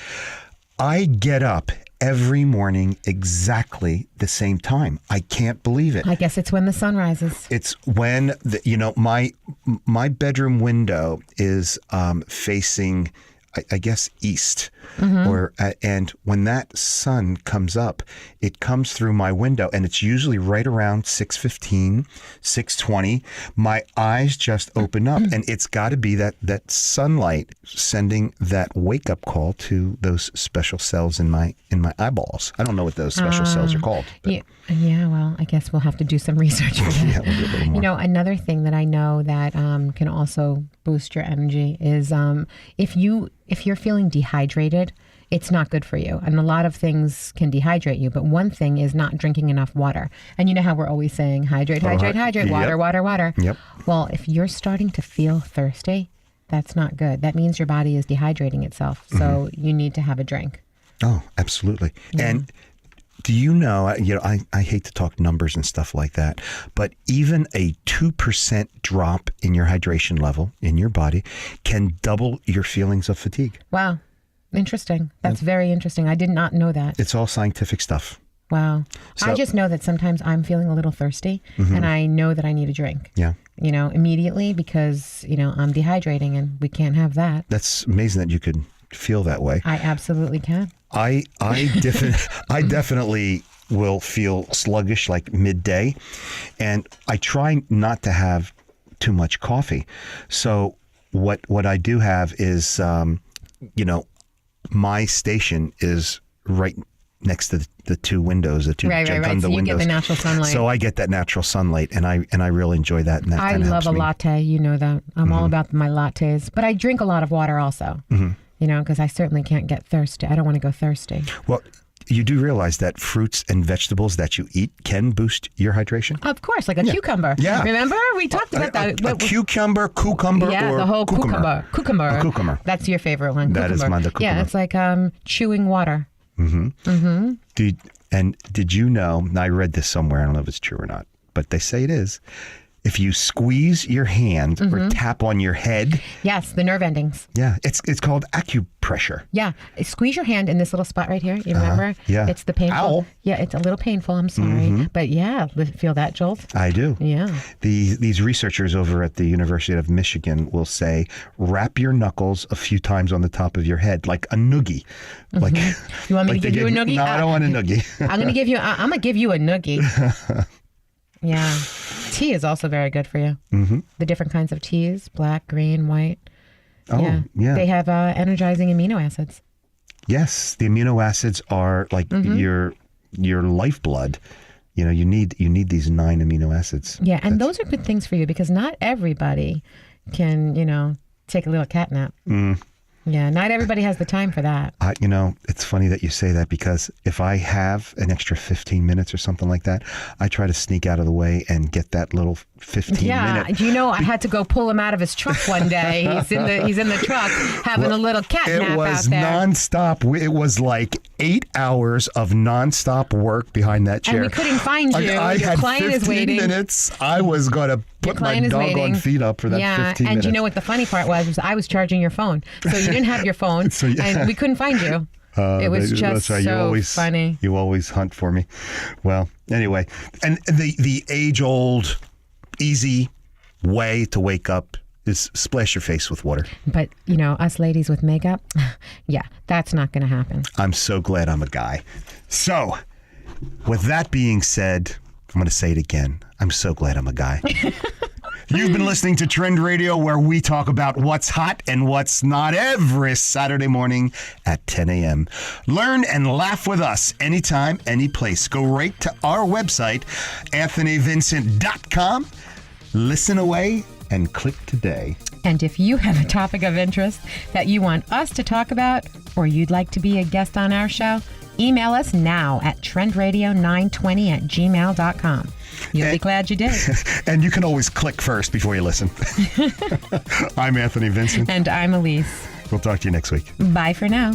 I get up every morning exactly the same time. I can't believe it. I guess it's when the sun rises. It's when my bedroom window is facing, I guess, east, and when that sun comes up, it comes through my window, and it's usually right around 6:15, 6:20. My eyes just open up, and it's got to be that sunlight sending that wake up call to those special cells in my eyeballs. I don't know what those special cells are called. But. Yeah, well, I guess we'll have to do some research for that. Yeah, we'll do a little more. Another thing that I know that can also boost your energy is if you're feeling dehydrated, it's not good for you. And a lot of things can dehydrate you, but one thing is not drinking enough water. And you know how we're always saying hydrate, hydrate, hydrate, water, water, water. Yep. Well, if you're starting to feel thirsty, that's not good. That means your body is dehydrating itself. So you need to have a drink. Oh, absolutely. Yeah. And do you know, I hate to talk numbers and stuff like that, but even a 2% drop in your hydration level in your body can double your feelings of fatigue. Wow. Interesting. That's very interesting. I did not know that. It's all scientific stuff. Wow. So, I just know that sometimes I'm feeling a little thirsty and I know that I need a drink. Yeah. Immediately because, I'm dehydrating and we can't have that. That's amazing that you could feel that way. I absolutely can. I definitely will feel sluggish like midday, and I try not to have too much coffee. So what I do have is, my station is right next to the two windows, the two right. windows. So you get the natural sunlight. So I get that natural sunlight, and I really enjoy that. And that I love a latte. You know that. I'm all about my lattes, but I drink a lot of water also. Because I certainly can't get thirsty. I don't want to go thirsty. Well, you do realize that fruits and vegetables that you eat can boost your hydration? Of course, like a cucumber. Yeah. Remember? We talked about that. A cucumber, yeah, or the whole cucumber. Cucumber. A cucumber. That's your favorite one. That is mine, the cucumber. Yeah, it's like chewing water. Did you know, and I read this somewhere, I don't know if it's true or not, but they say it is, if you squeeze your hand or tap on your head. Yes, the nerve endings. Yeah, it's called acupressure. Yeah, squeeze your hand in this little spot right here. You remember? Yeah. It's the painful. Ow. Yeah, it's a little painful. I'm sorry. But yeah, feel that jolt? I do. Yeah. These researchers over at the University of Michigan will say, wrap your knuckles a few times on the top of your head, like a noogie. Like, you want me to give you a noogie? No, I don't want a noogie. I'm going to give you a noogie. Yeah. Tea is also very good for you. The different kinds of teas, black, green, white. Oh, yeah. They have energizing amino acids. Yes, the amino acids are like your lifeblood. You need these 9 amino acids. Yeah, and those are good things for you because not everybody can, take a little cat nap. Yeah, not everybody has the time for that. It's funny that you say that because if I have an extra 15 minutes or something like that, I try to sneak out of the way and get that little 15 minute. Yeah, I had to go pull him out of his truck one day. He's in the truck having a little cat nap out there. It was nonstop. It was like 8 hours of nonstop work behind that chair. And we couldn't find you. I Your had client 15 is waiting. minutes. I was going to put my doggone feet up for that 15 minutes. And you know what the funny part was I was charging your phone. So you didn't have your phone, and we couldn't find you. It was just right. so funny. You always hunt for me. Well, anyway, and the age-old, easy way to wake up is splash your face with water. But, us ladies with makeup, yeah, that's not going to happen. I'm so glad I'm a guy. So, with that being said, I'm going to say it again. I'm so glad I'm a guy. You've been listening to Trend Radio, where we talk about what's hot and what's not every Saturday morning at 10 a.m. Learn and laugh with us anytime, any place. Go right to our website, anthonyvincent.com. Listen away and click today. And if you have a topic of interest that you want us to talk about or you'd like to be a guest on our show, email us now at trendradio920@gmail.com. You'll be glad you did. And you can always click first before you listen. I'm Anthony Vincent. And I'm Elise. We'll talk to you next week. Bye for now.